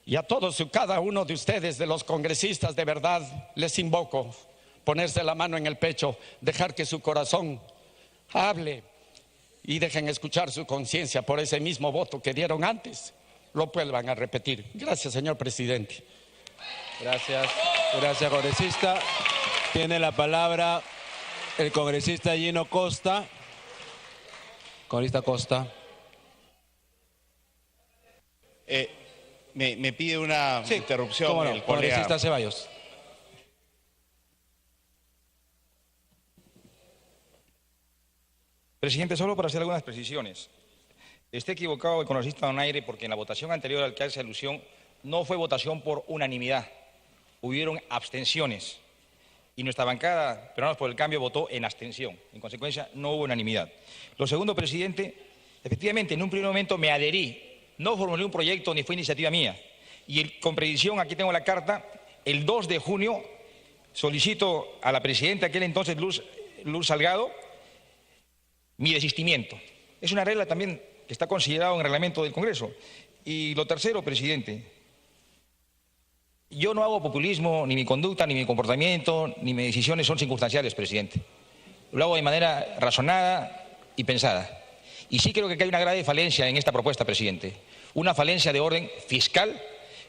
Y a todos y cada uno de ustedes, de los congresistas, de verdad, les invoco ponerse la mano en el pecho, dejar que su corazón hable y dejen escuchar su conciencia por ese mismo voto que dieron antes, lo vuelvan a repetir. Gracias, señor presidente. Gracias, gracias, congresista. Tiene la palabra el congresista Gino Costa. Congresista Costa. Me pide una interrupción no, el colega. Congresista Ceballos. Presidente, solo para hacer algunas precisiones. Está equivocado el congresista Donaire porque en la votación anterior al que hace alusión no fue votación por unanimidad. Hubieron abstenciones. Y nuestra bancada, Peruanos por el Cambio, votó en abstención. En consecuencia, no hubo unanimidad. Lo segundo, presidente, efectivamente, en un primer momento me adherí. No formulé un proyecto ni fue iniciativa mía. Y con predicción, aquí tengo la carta, el 2 de junio solicito a la presidenta, aquel entonces Luz Salgado, mi desistimiento. Es una regla también que está considerada en el reglamento del Congreso. Y lo tercero, presidente, yo no hago populismo, ni mi conducta, ni mi comportamiento, ni mis decisiones son circunstanciales, presidente. Lo hago de manera razonada y pensada. Y sí creo que hay una grave falencia en esta propuesta, presidente. Una falencia de orden fiscal,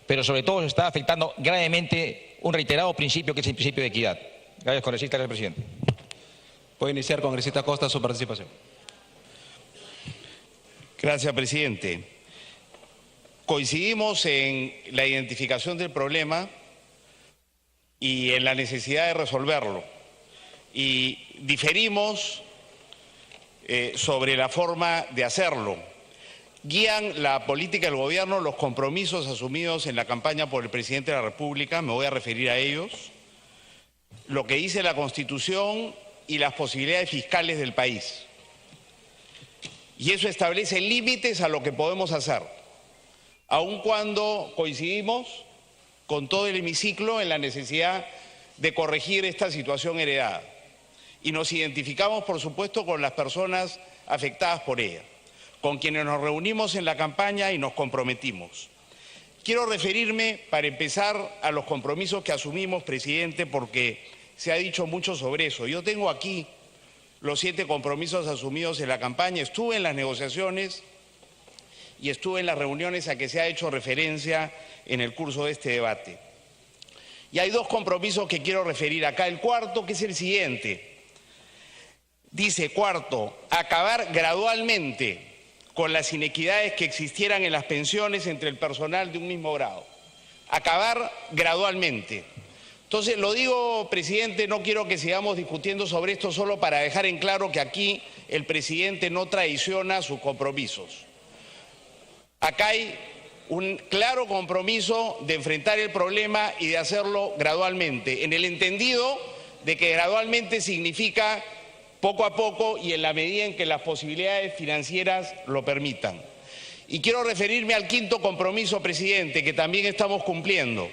pero sobre todo se está afectando gravemente un reiterado principio que es el principio de equidad. Gracias, congresista, gracias, presidente. Puede iniciar, congresista Costa, su participación. Gracias, presidente. Coincidimos en la identificación del problema y en la necesidad de resolverlo. Y diferimos sobre la forma de hacerlo. Guían la política del gobierno los compromisos asumidos en la campaña por el presidente de la República, me voy a referir a ellos, lo que dice la Constitución y las posibilidades fiscales del país. Y eso establece límites a lo que podemos hacer, aun cuando coincidimos con todo el hemiciclo en la necesidad de corregir esta situación heredada. Y nos identificamos, por supuesto, con las personas afectadas por ella, con quienes nos reunimos en la campaña y nos comprometimos. Quiero referirme, para empezar, a los compromisos que asumimos, presidente, porque se ha dicho mucho sobre eso. Yo tengo aquí los 7 compromisos asumidos en la campaña, estuve en las negociaciones y estuve en las reuniones a que se ha hecho referencia en el curso de este debate. Y hay 2 compromisos que quiero referir acá. El cuarto, que es el siguiente. Dice, cuarto, acabar gradualmente con las inequidades que existieran en las pensiones entre el personal de un mismo grado. Acabar gradualmente. Entonces, lo digo, presidente, no quiero que sigamos discutiendo sobre esto, solo para dejar en claro que aquí el presidente no traiciona sus compromisos. Acá hay un claro compromiso de enfrentar el problema y de hacerlo gradualmente, en el entendido de que gradualmente significa poco a poco y en la medida en que las posibilidades financieras lo permitan. Y quiero referirme al quinto compromiso, presidente, que también estamos cumpliendo,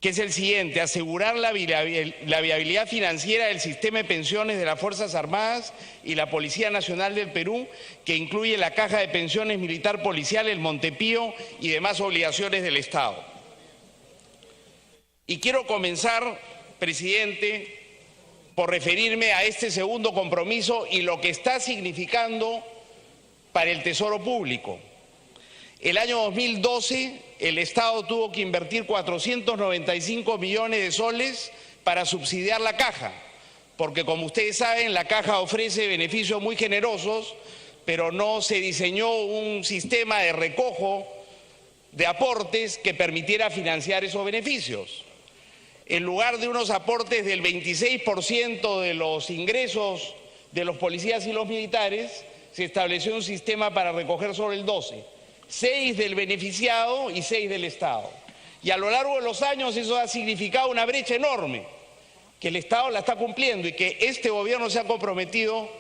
que es el siguiente: asegurar la viabilidad financiera del sistema de pensiones de las Fuerzas Armadas y la Policía Nacional del Perú, que incluye la Caja de Pensiones Militar Policial, el Montepío y demás obligaciones del Estado. Y quiero comenzar, presidente, por referirme a este segundo compromiso y lo que está significando para el Tesoro Público. El año 2012 el Estado tuvo que invertir 495 millones de soles para subsidiar la Caja, porque como ustedes saben, la Caja ofrece beneficios muy generosos, pero no se diseñó un sistema de recojo de aportes que permitiera financiar esos beneficios. En lugar de unos aportes del 26% de los ingresos de los policías y los militares, se estableció un sistema para recoger solo el 12%, 6 del beneficiado y 6 del Estado. Y a lo largo de los años eso ha significado una brecha enorme, que el Estado la está cumpliendo y que este gobierno se ha comprometido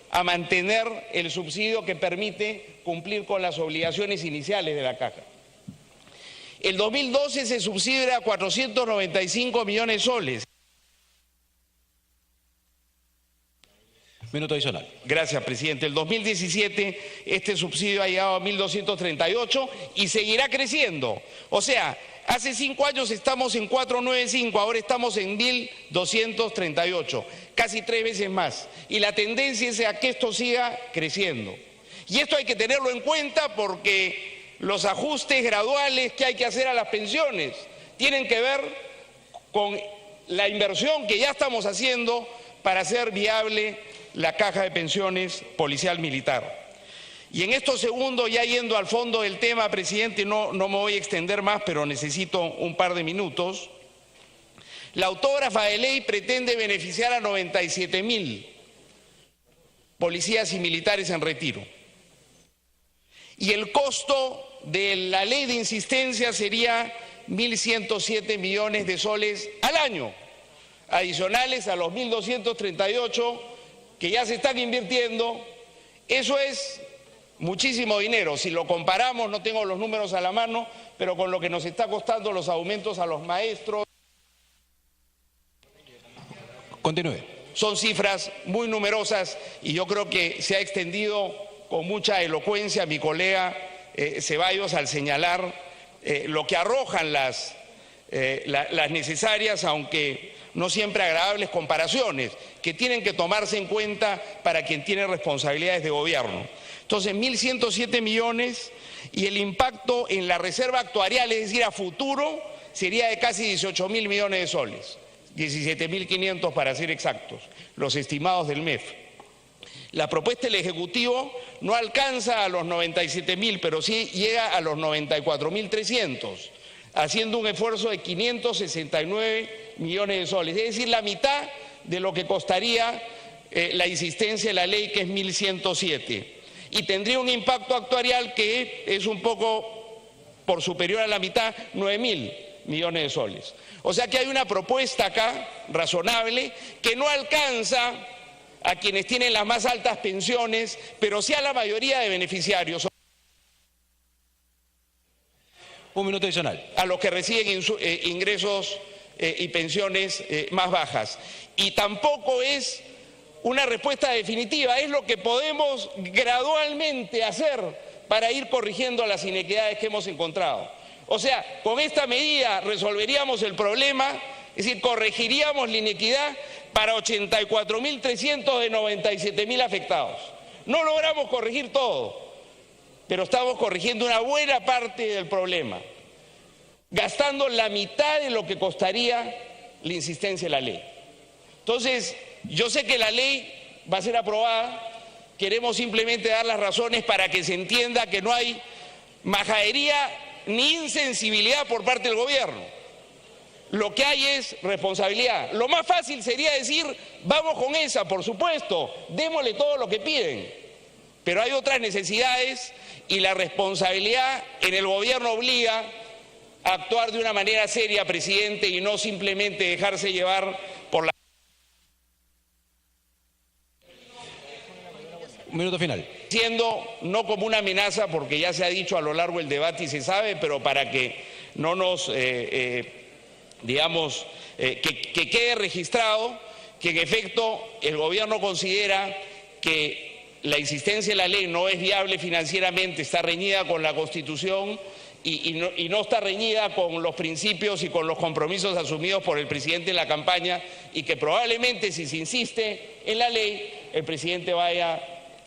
a mantener el subsidio que permite cumplir con las obligaciones iniciales de la Caja. El 2012 se subsidia 495 millones de soles. Minuto adicional. Gracias, presidente. El 2017 este subsidio ha llegado a 1.238 y seguirá creciendo. O sea, hace 5 años estamos en 495, ahora estamos en 1.238, casi 3 veces más. Y la tendencia es a que esto siga creciendo. Y esto hay que tenerlo en cuenta porque los ajustes graduales que hay que hacer a las pensiones tienen que ver con la inversión que ya estamos haciendo para hacer viable la caja de pensiones policial militar. Y en estos segundos, ya yendo al fondo del tema, presidente, no me voy a extender más, pero necesito un par de minutos. La autógrafa de ley pretende beneficiar a 97.000 policías y militares en retiro. Y el costo de la ley de insistencia sería 1.107 millones de soles al año, adicionales a los 1.238 que ya se están invirtiendo. Eso es muchísimo dinero. Si lo comparamos, no tengo los números a la mano, pero con lo que nos está costando los aumentos a los maestros. Continúe. Son cifras muy numerosas y yo creo que se ha extendido con mucha elocuencia mi colega Ceballos al señalar lo que arrojan las necesarias, aunque no siempre agradables, comparaciones que tienen que tomarse en cuenta para quien tiene responsabilidades de gobierno. Entonces, 1.107 millones y el impacto en la reserva actuarial, es decir, a futuro, sería de casi 18.000 millones de soles, 17.500 para ser exactos, los estimados del MEF. La propuesta del Ejecutivo no alcanza a los 97.000, pero sí llega a los 94.300, haciendo un esfuerzo de 569 millones de soles, es decir, la mitad de lo que costaría la insistencia de la ley, que es 1.107. Y tendría un impacto actuarial que es un poco por superior a la mitad, 9.000 millones de soles. O sea que hay una propuesta acá razonable que no alcanza a quienes tienen las más altas pensiones, pero sí a la mayoría de beneficiarios. Un minuto adicional. A los que reciben ingresos y pensiones más bajas. Y tampoco es una respuesta definitiva, es lo que podemos gradualmente hacer para ir corrigiendo las inequidades que hemos encontrado. O sea, con esta medida resolveríamos el problema, es decir, corregiríamos la inequidad para 84.300 de 97.000 afectados. No logramos corregir todo, pero estamos corrigiendo una buena parte del problema, gastando la mitad de lo que costaría la insistencia de la ley. Entonces, yo sé que la ley va a ser aprobada, queremos simplemente dar las razones para que se entienda que no hay majadería ni insensibilidad por parte del gobierno. Lo que hay es responsabilidad. Lo más fácil sería decir, vamos con esa, por supuesto, démosle todo lo que piden. Pero hay otras necesidades y la responsabilidad en el gobierno obliga a actuar de una manera seria, presidente, y no simplemente dejarse llevar por la... Un minuto final. Siendo no como una amenaza, porque ya se ha dicho a lo largo del debate y se sabe, pero para que no nos... digamos, que quede registrado que en efecto el gobierno considera que la insistencia en la ley no es viable financieramente, está reñida con la Constitución y no está reñida con los principios y con los compromisos asumidos por el presidente en la campaña, y que probablemente si se insiste en la ley, el presidente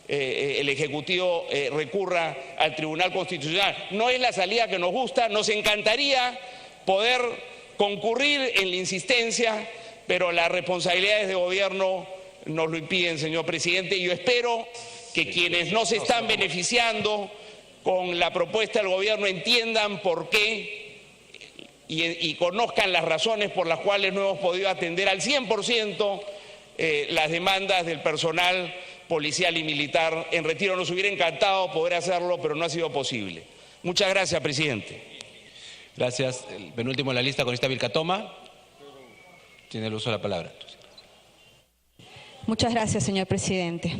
el Ejecutivo recurra al Tribunal Constitucional. No es la salida que nos gusta, nos encantaría poder concurrir en la insistencia, pero las responsabilidades de gobierno nos lo impiden, señor presidente, y yo espero que quienes no se están beneficiando con la propuesta del gobierno entiendan por qué y conozcan las razones por las cuales no hemos podido atender al 100% las demandas del personal policial y militar en retiro. Nos hubiera encantado poder hacerlo, pero no ha sido posible. Muchas gracias, presidente. Gracias. El penúltimo en la lista, congresista Vilcatoma. Tiene el uso de la palabra. Muchas gracias, señor presidente.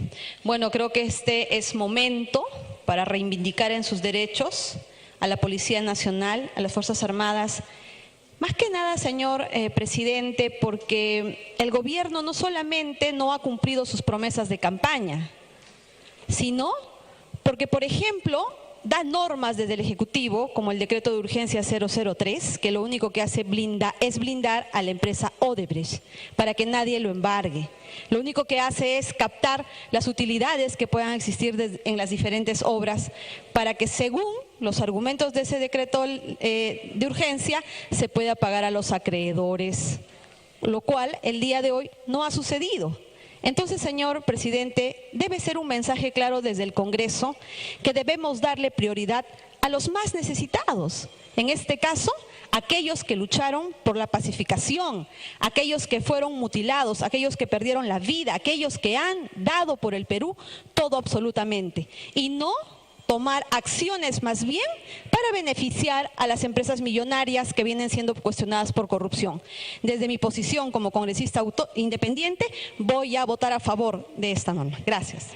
Bueno, creo que este es momento para reivindicar en sus derechos a la Policía Nacional, a las Fuerzas Armadas Más que nada, señor presidente, porque el gobierno no solamente no ha cumplido sus promesas de campaña, sino porque, por ejemplo, da normas desde el Ejecutivo, como el decreto de urgencia 003, que lo único que hace es blindar a la empresa Odebrecht para que nadie lo embargue. Lo único que hace es captar las utilidades que puedan existir en las diferentes obras para que, según los argumentos de ese decreto de urgencia, se pueda pagar a los acreedores, lo cual el día de hoy no ha sucedido. Entonces, señor presidente, debe ser un mensaje claro desde el Congreso que debemos darle prioridad a los más necesitados. En este caso, aquellos que lucharon por la pacificación, aquellos que fueron mutilados, aquellos que perdieron la vida, aquellos que han dado por el Perú todo absolutamente. Y no tomar acciones más bien para beneficiar a las empresas millonarias que vienen siendo cuestionadas por corrupción. Desde mi posición como congresista independiente voy a votar a favor de esta norma. Gracias.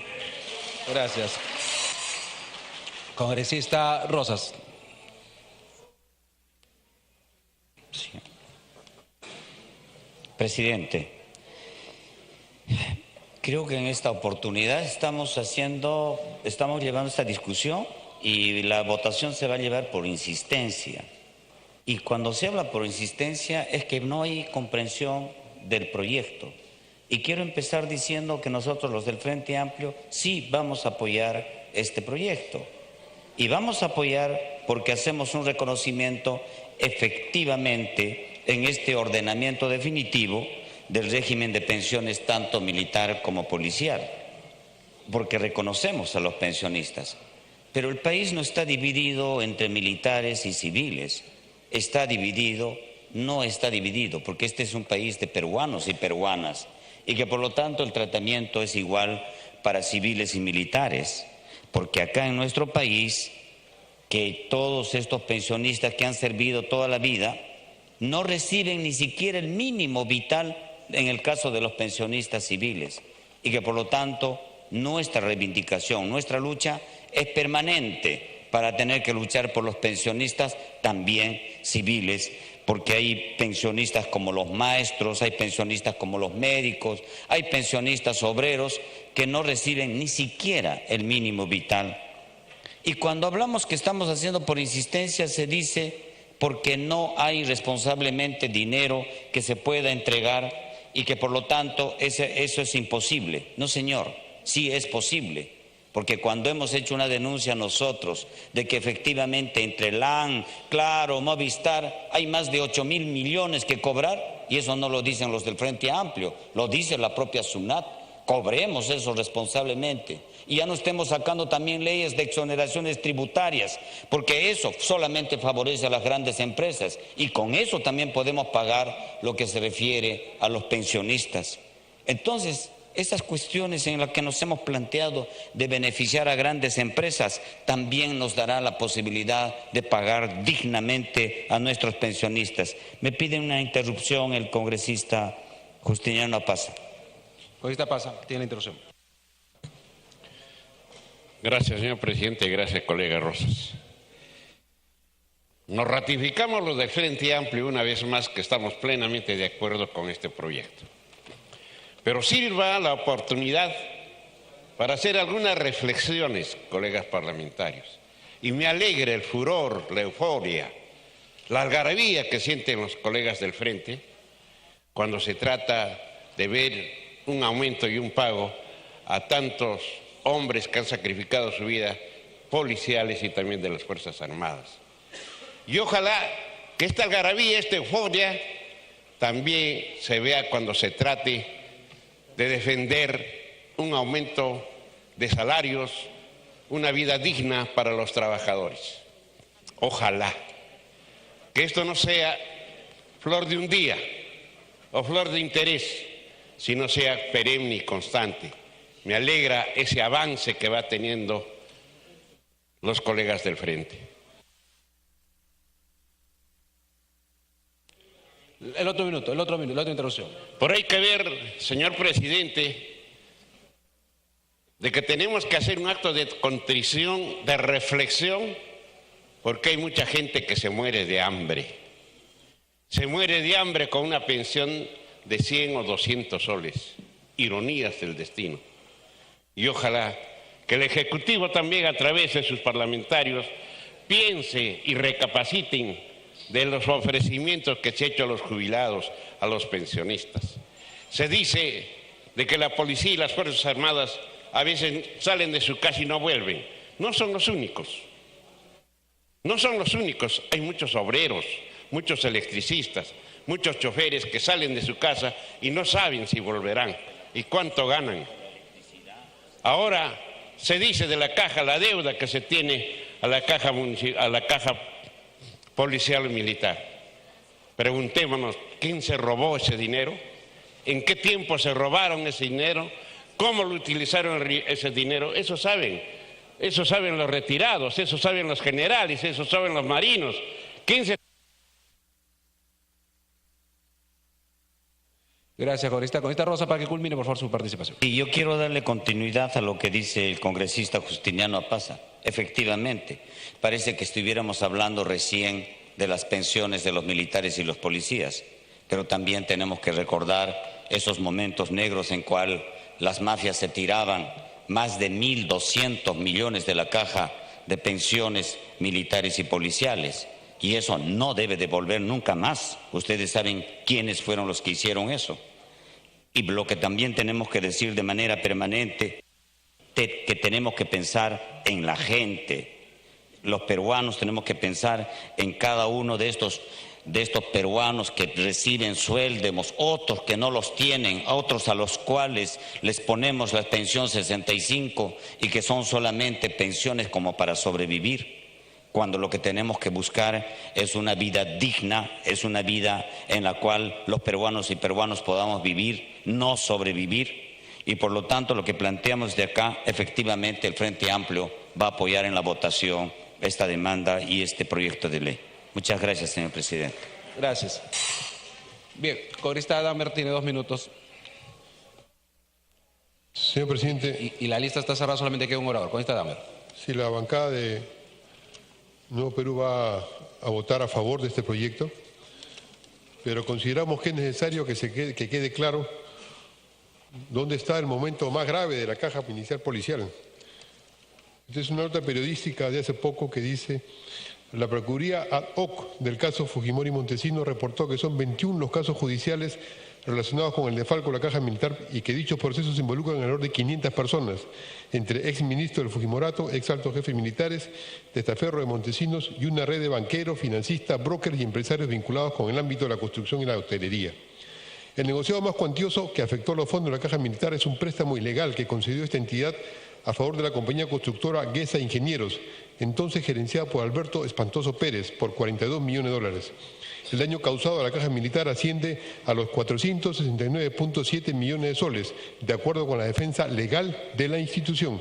Gracias. Congresista Rosas. Sí. Presidente, creo que en esta oportunidad estamos llevando esta discusión y la votación se va a llevar por insistencia. Y cuando se habla por insistencia es que no hay comprensión del proyecto. Y quiero empezar diciendo que nosotros los del Frente Amplio sí vamos a apoyar este proyecto. Y vamos a apoyar porque hacemos un reconocimiento efectivamente en este ordenamiento definitivo del régimen de pensiones tanto militar como policial, porque reconocemos a los pensionistas. Pero el país no está dividido entre militares y civiles, no está dividido, porque este es un país de peruanos y peruanas, y que por lo tanto el tratamiento es igual para civiles y militares, porque acá en nuestro país, que todos estos pensionistas que han servido toda la vida, no reciben ni siquiera el mínimo vital en el caso de los pensionistas civiles, y que por lo tanto nuestra reivindicación, nuestra lucha es permanente para tener que luchar por los pensionistas también civiles, porque hay pensionistas como los maestros, hay pensionistas como los médicos, hay pensionistas obreros que no reciben ni siquiera el mínimo vital. Y cuando hablamos que estamos haciendo por insistencia, se dice porque no hay responsablemente dinero que se pueda entregar y que por lo tanto eso es imposible. No, señor, sí es posible, porque cuando hemos hecho una denuncia nosotros de que efectivamente entre LAN, Claro, Movistar hay más de 8.000 millones que cobrar, y eso no lo dicen los del Frente Amplio, lo dice la propia SUNAT, cobremos eso responsablemente. Y ya no estemos sacando también leyes de exoneraciones tributarias, porque eso solamente favorece a las grandes empresas y con eso también podemos pagar lo que se refiere a los pensionistas. Entonces, esas cuestiones en las que nos hemos planteado de beneficiar a grandes empresas también nos dará la posibilidad de pagar dignamente a nuestros pensionistas. Me pide una interrupción el congresista Justiniano Pasa. Congresista Pasa, tiene la interrupción. Gracias, señor presidente, gracias, colega Rosas. Nos ratificamos los del Frente Amplio una vez más que estamos plenamente de acuerdo con este proyecto. Pero sirva la oportunidad para hacer algunas reflexiones, colegas parlamentarios. Y me alegra el furor, la euforia, la algarabía que sienten los colegas del Frente cuando se trata de ver un aumento y un pago a tantos hombres que han sacrificado su vida, policiales y también de las Fuerzas Armadas. Y ojalá que esta algarabía, esta euforia, también se vea cuando se trate de defender un aumento de salarios, una vida digna para los trabajadores. Ojalá que esto no sea flor de un día o flor de interés, sino sea perenne y constante. Me alegra ese avance que va teniendo los colegas del Frente. El otro minuto, la otra interrupción. Pero hay que ver, señor presidente, de que tenemos que hacer un acto de contrición, de reflexión, porque hay mucha gente que se muere de hambre. se muere de hambre con una pensión de 100 o 200 soles. Ironías del destino. Y ojalá que el Ejecutivo también, a través de sus parlamentarios, piense y recapaciten de los ofrecimientos que se ha hecho a los jubilados, a los pensionistas. Se dice de que la policía y las Fuerzas Armadas a veces salen de su casa y no vuelven. No son los únicos. No son los únicos. Hay muchos obreros, muchos electricistas, muchos choferes que salen de su casa y no saben si volverán y cuánto ganan. Ahora se dice de la caja, la deuda que se tiene a la caja policial y militar. Preguntémonos, ¿quién se robó ese dinero? ¿En qué tiempo se robaron ese dinero? ¿Cómo lo utilizaron ese dinero? Eso saben los retirados, eso saben los generales, eso saben los marinos. ¿Quién se... Gracias, congresista. Congresista Rosa, para que culmine, por favor, su participación. Y yo quiero darle continuidad a lo que dice el congresista Justiniano Apaza. Efectivamente, parece que estuviéramos hablando recién de las pensiones de los militares y los policías, pero también tenemos que recordar esos momentos negros en cual las mafias se tiraban más de 1.200 millones de la caja de pensiones militares y policiales. Y eso no debe de volver nunca más. Ustedes saben quiénes fueron los que hicieron eso. Y lo que también tenemos que decir de manera permanente, que tenemos que pensar en la gente. Los peruanos tenemos que pensar en cada uno de estos peruanos que reciben sueldos, otros que no los tienen, otros a los cuales les ponemos la pensión 65 y que son solamente pensiones como para sobrevivir, cuando lo que tenemos que buscar es una vida digna, es una vida en la cual los peruanos y peruanos podamos vivir, no sobrevivir. Y por lo tanto lo que planteamos de acá, efectivamente el Frente Amplio va a apoyar en la votación esta demanda y este proyecto de ley. Muchas gracias, señor presidente. Gracias. Bien, congresista Damer tiene 2 minutos. Señor presidente. Y la lista está cerrada, solamente queda un orador. Congresista Damer. Si la bancada de Nuevo Perú va a votar a favor de este proyecto, pero consideramos que es necesario que quede claro dónde está el momento más grave de la caja inicial policial. Esta es una nota periodística de hace poco que dice: la Procuraduría ad hoc del caso Fujimori Montesinos reportó que son 21 los casos judiciales relacionados con el desfalco de la caja militar y que dichos procesos involucran alrededor de 500 personas, entre exministros del Fujimorato, ex altos jefes militares, testaferros de Montesinos y una red de banqueros, financistas, brokers y empresarios vinculados con el ámbito de la construcción y la hostelería. El negociado más cuantioso que afectó los fondos de la caja militar es un préstamo ilegal que concedió esta entidad a favor de la compañía constructora Guesa Ingenieros, entonces gerenciada por Alberto Espantoso Pérez, por $42 millones. El daño causado a la caja militar asciende a los 469.7 millones de soles, de acuerdo con la defensa legal de la institución.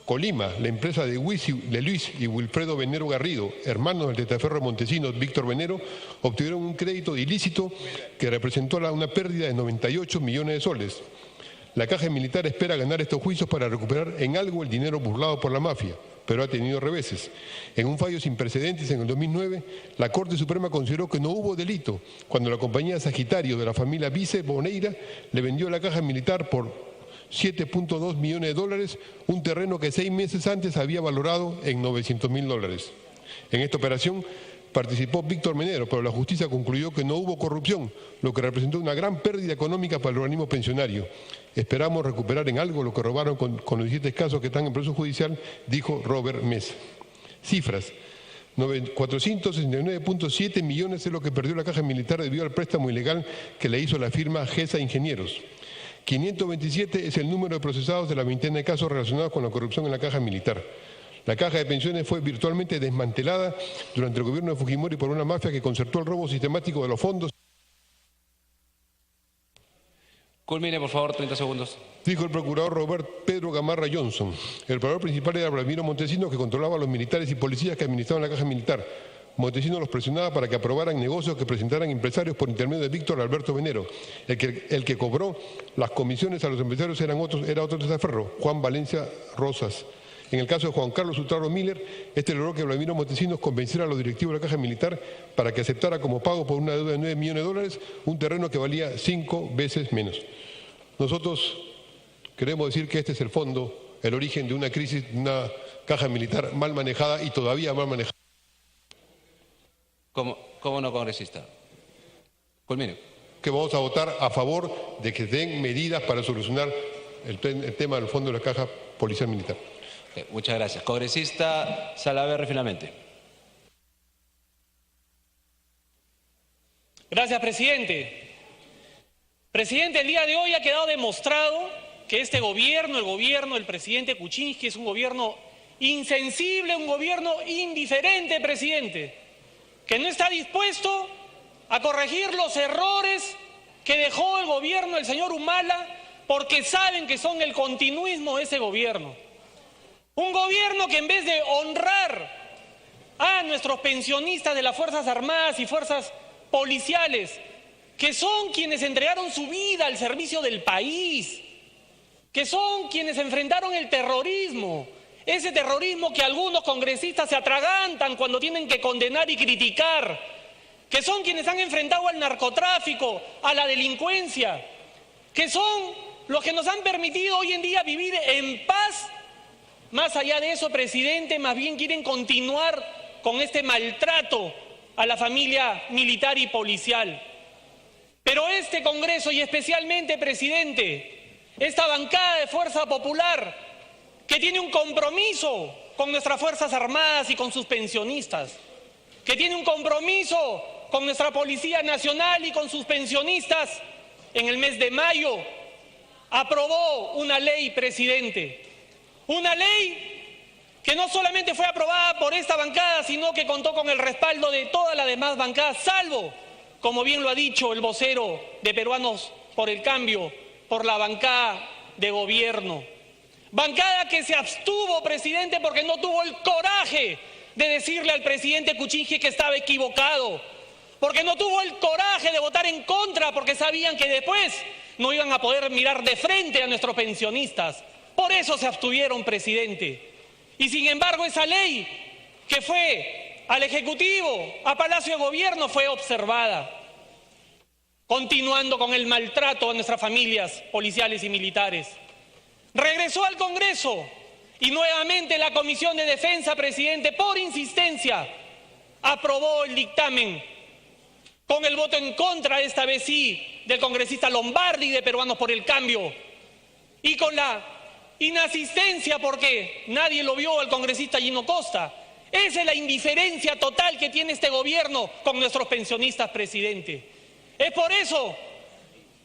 Colima, la empresa de Luis y Wilfredo Venero Garrido, hermanos del testaferro Montesinos Víctor Venero, obtuvieron un crédito ilícito que representó una pérdida de 98 millones de soles. La caja militar espera ganar estos juicios para recuperar en algo el dinero burlado por la mafia, pero ha tenido reveses. En un fallo sin precedentes en el 2009, la Corte Suprema consideró que no hubo delito cuando la compañía Sagitario de la familia Vice Boneira le vendió a la caja militar por $7.2 millones un terreno que 6 meses antes había valorado en $900.000. En esta operación participó Víctor Venero, pero la justicia concluyó que no hubo corrupción, lo que representó una gran pérdida económica para el organismo pensionario. Esperamos recuperar en algo lo que robaron con los 17 casos que están en proceso judicial, dijo Robert Mesa. Cifras: 469.7 millones es lo que perdió la caja militar debido al préstamo ilegal que le hizo la firma Guesa Ingenieros. 527 es el número de procesados de la veintena de casos relacionados con la corrupción en la caja militar. La caja de pensiones fue virtualmente desmantelada durante el gobierno de Fujimori por una mafia que concertó el robo sistemático de los fondos. Culmine, por favor, 30 segundos. Dijo el procurador Robert Pedro Gamarra Johnson. El procurador principal era Vladimiro Montesinos, que controlaba a los militares y policías que administraban la caja militar. Montesinos los presionaba para que aprobaran negocios que presentaran empresarios por intermedio de Víctor Alberto Venero. El que cobró las comisiones a los empresarios era otro testaferro, Juan Valencia Rosas. En el caso de Juan Carlos Utraro Miller, este logró que Vladimiro Montesinos convenciera a los directivos de la Caja Militar para que aceptara como pago por una deuda de 9 millones de dólares un terreno que valía 5 veces menos. Nosotros queremos decir que este es el fondo, el origen de una crisis, de una Caja Militar mal manejada y todavía mal manejada. ¿Cómo no, congresista? Culmine. Que vamos a votar a favor de que den medidas para solucionar el tema del fondo de la Caja Policial Militar. Muchas gracias. Congresista Salaverry, finalmente. Gracias, presidente. Presidente, el día de hoy ha quedado demostrado que este gobierno, el gobierno del presidente Kuczynski, es un gobierno insensible, un gobierno indiferente, presidente, que no está dispuesto a corregir los errores que dejó el gobierno del señor Humala, porque saben que son el continuismo de ese gobierno. Un gobierno que en vez de honrar a nuestros pensionistas de las Fuerzas Armadas y Fuerzas Policiales, que son quienes entregaron su vida al servicio del país, que son quienes enfrentaron el terrorismo, ese terrorismo que algunos congresistas se atragantan cuando tienen que condenar y criticar, que son quienes han enfrentado al narcotráfico, a la delincuencia, que son los que nos han permitido hoy en día vivir en paz. Más allá de eso, presidente, más bien quieren continuar con este maltrato a la familia militar y policial. Pero este Congreso y especialmente, presidente, esta bancada de Fuerza Popular, que tiene un compromiso con nuestras Fuerzas Armadas y con sus pensionistas, que tiene un compromiso con nuestra Policía Nacional y con sus pensionistas, en el mes de mayo aprobó una ley, presidente, una ley que no solamente fue aprobada por esta bancada, sino que contó con el respaldo de todas las demás bancadas, salvo, como bien lo ha dicho el vocero de Peruanos por el Cambio, por la bancada de gobierno. Bancada que se abstuvo, presidente, porque no tuvo el coraje de decirle al presidente Kuczynski que estaba equivocado, porque no tuvo el coraje de votar en contra, porque sabían que después no iban a poder mirar de frente a nuestros pensionistas. Por eso se abstuvieron, presidente. Y sin embargo, esa ley que fue al Ejecutivo, a Palacio de Gobierno, fue observada, continuando con el maltrato a nuestras familias policiales y militares. Regresó al Congreso y nuevamente la Comisión de Defensa, presidente, por insistencia, aprobó el dictamen con el voto en contra, esta vez sí, del congresista Lombardi de Peruanos por el Cambio, y con la inasistencia, porque nadie lo vio, al congresista Gino Costa. Esa es la indiferencia total que tiene este gobierno con nuestros pensionistas, presidente. Es por eso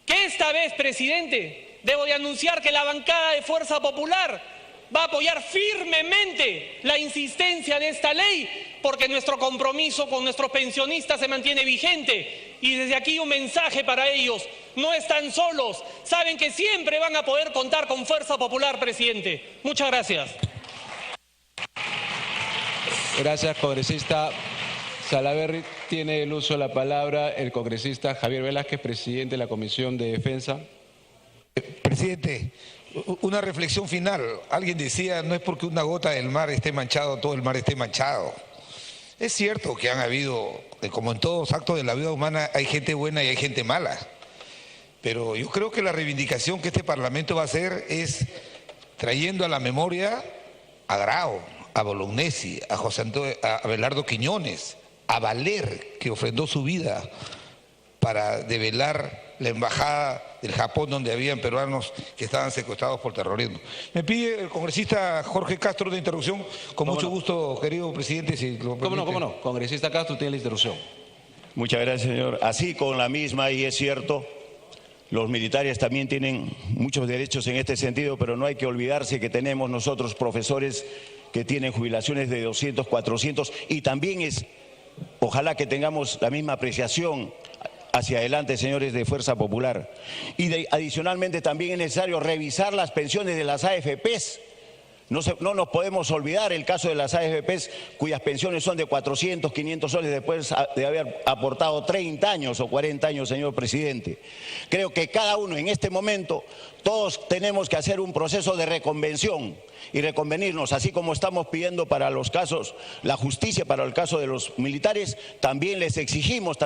que esta vez, presidente, debo de anunciar que la bancada de Fuerza Popular va a apoyar firmemente la insistencia de esta ley, porque nuestro compromiso con nuestros pensionistas se mantiene vigente. Y desde aquí un mensaje para ellos: no están solos, saben que siempre van a poder contar con Fuerza Popular, presidente. Muchas gracias. Gracias, congresista Salaverry. Tiene el uso de la palabra el congresista Javier Velázquez, presidente de la Comisión de Defensa. Presidente, una reflexión final. Alguien decía, no es porque una gota del mar esté manchado, todo el mar esté manchado. Es cierto que han habido, como en todos actos de la vida humana, hay gente buena y hay gente mala. Pero yo creo que la reivindicación que este Parlamento va a hacer es trayendo a la memoria a Grau, a Bolognesi, a Abelardo Quiñones, a Valer, que ofrendó su vida para develar la embajada del Japón, donde habían peruanos que estaban secuestrados por terrorismo. Me pide el congresista Jorge Castro de interrupción. Con mucho gusto, querido presidente, si lo permite. ¿Cómo no? Congresista Castro tiene la interrupción. Muchas gracias, señor. Así con la misma, y es cierto, los militares también tienen muchos derechos en este sentido, pero no hay que olvidarse que tenemos nosotros profesores que tienen jubilaciones de 200, 400, y también ojalá que tengamos la misma apreciación hacia adelante, señores de Fuerza Popular. Y adicionalmente también es necesario revisar las pensiones de las AFPs. No nos podemos olvidar el caso de las AFPs, cuyas pensiones son de 400, 500 soles después de haber aportado 30 años o 40 años, señor presidente. Creo que cada uno en este momento, todos tenemos que hacer un proceso de reconvención y reconvenirnos, así como estamos pidiendo para los casos, la justicia para el caso de los militares, también les exigimos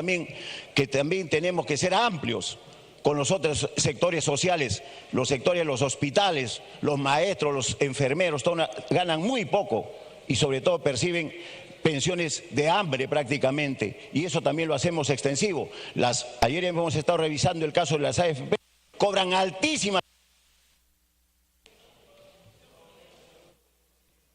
que también tenemos que ser amplios con los otros sectores sociales, los sectores de los hospitales, los maestros, los enfermeros, todos ganan muy poco y sobre todo perciben pensiones de hambre prácticamente, y eso también lo hacemos extensivo. Ayer hemos estado revisando el caso de las AFP, cobran altísimas.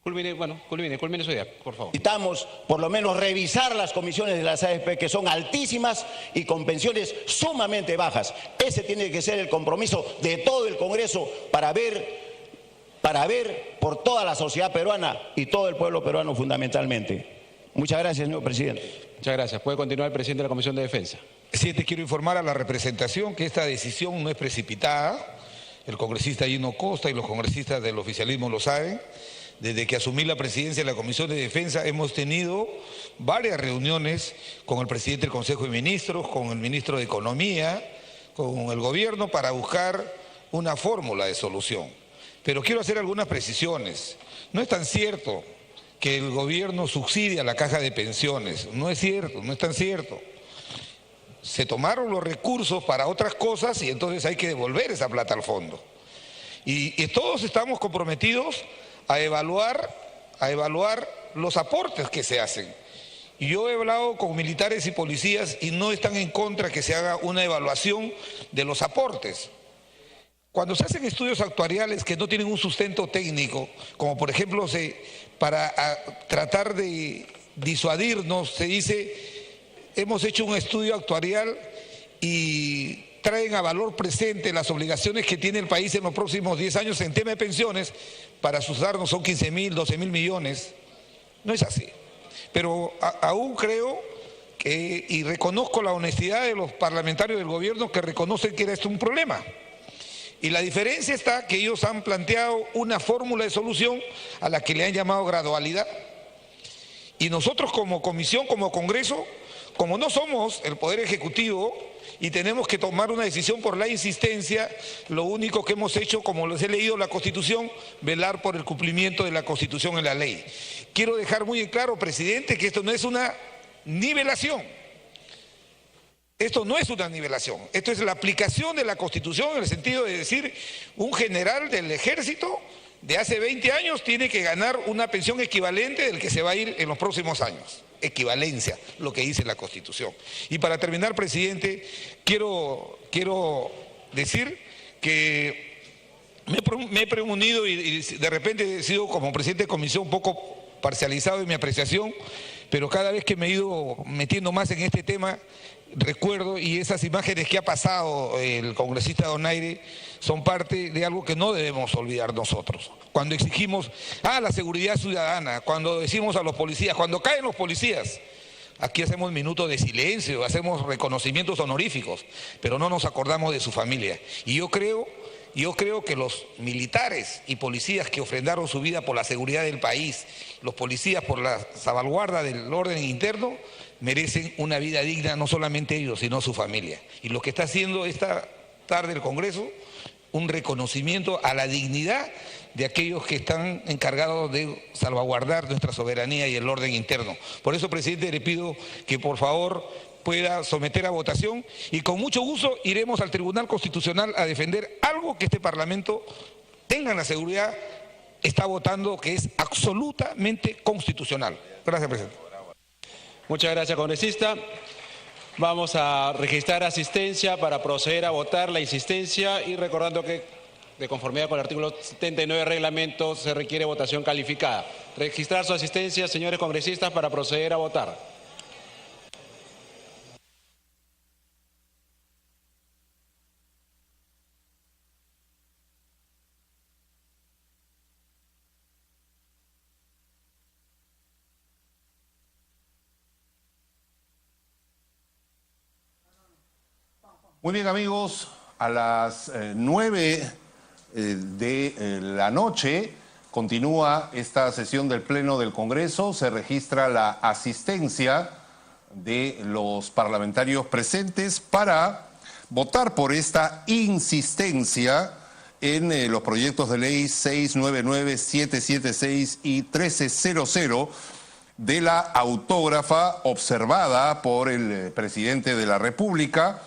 Culmine su idea, por favor. Necesitamos por lo menos revisar las comisiones de las AFP, que son altísimas y con pensiones sumamente bajas. Ese tiene que ser el compromiso de todo el Congreso para ver por toda la sociedad peruana y todo el pueblo peruano fundamentalmente. Muchas gracias, señor presidente. Muchas gracias. Puede continuar el presidente de la Comisión de Defensa. Presidente, quiero informar a la representación que esta decisión no es precipitada. El congresista Gino Costa y los congresistas del oficialismo lo saben. Desde que asumí la presidencia de la Comisión de Defensa hemos tenido varias reuniones con el presidente del Consejo de Ministros, con el ministro de Economía, con el gobierno para buscar una fórmula de solución. Pero quiero hacer algunas precisiones. No es tan cierto que el gobierno subsidia la caja de pensiones. No es cierto, no es tan cierto. Se tomaron los recursos para otras cosas y entonces hay que devolver esa plata al fondo. Y todos estamos comprometidos a evaluar los aportes que se hacen. Y yo he hablado con militares y policías y no están en contra que se haga una evaluación de los aportes. Cuando se hacen estudios actuariales que no tienen un sustento técnico, como por ejemplo para tratar de disuadirnos, se dice, hemos hecho un estudio actuarial y traen a valor presente las obligaciones que tiene el país en los próximos 10 años en tema de pensiones, para asustarnos son 15.000, 12.000 millones. No es así. Pero aún creo que, y reconozco la honestidad de los parlamentarios del gobierno que reconocen que era esto un problema. Y la diferencia está que ellos han planteado una fórmula de solución a la que le han llamado gradualidad. Y nosotros como comisión, como Congreso, como no somos el Poder Ejecutivo y tenemos que tomar una decisión por la insistencia, lo único que hemos hecho, como les he leído la Constitución, velar por el cumplimiento de la Constitución en la ley. Quiero dejar muy en claro, presidente, que esto no es una nivelación. Esto no es una nivelación, esto es la aplicación de la Constitución en el sentido de decir, un general del ejército de hace 20 años tiene que ganar una pensión equivalente del que se va a ir en los próximos años. Equivalencia, lo que dice la Constitución. Y para terminar, presidente, quiero decir que me he premunido y de repente he sido como presidente de comisión un poco parcializado en mi apreciación, pero cada vez que me he ido metiendo más en este tema, recuerdo, y esas imágenes que ha pasado el congresista Donaire son parte de algo que no debemos olvidar nosotros. Cuando exigimos la seguridad ciudadana, cuando decimos a los policías, cuando caen los policías, aquí hacemos minutos de silencio, hacemos reconocimientos honoríficos, pero no nos acordamos de su familia. Y yo creo que los militares y policías que ofrendaron su vida por la seguridad del país, los policías por la salvaguarda del orden interno, merecen una vida digna, no solamente ellos, sino su familia. Y lo que está haciendo esta tarde el Congreso, un reconocimiento a la dignidad de aquellos que están encargados de salvaguardar nuestra soberanía y el orden interno. Por eso, presidente, le pido que por favor pueda someter a votación y con mucho gusto iremos al Tribunal Constitucional a defender algo que este Parlamento, tengan la seguridad, está votando que es absolutamente constitucional. Gracias, presidente. Muchas gracias, congresista. Vamos a registrar asistencia para proceder a votar la insistencia y recordando que de conformidad con el artículo 79 del reglamento se requiere votación calificada. Registrar su asistencia, señores congresistas, para proceder a votar. Muy bien, amigos, a las 9 de la noche Continúa esta sesión del Pleno del Congreso, se registra la asistencia de los parlamentarios presentes para votar por esta insistencia en los proyectos de ley 699, 776 y 1300 de la autógrafa observada por el presidente de la República,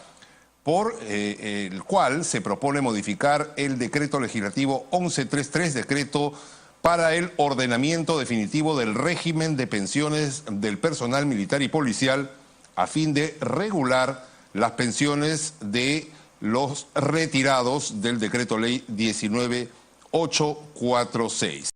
por el cual se propone modificar el decreto legislativo 1133, decreto para el ordenamiento definitivo del régimen de pensiones del personal militar y policial, a fin de regular las pensiones de los retirados del decreto ley 19846.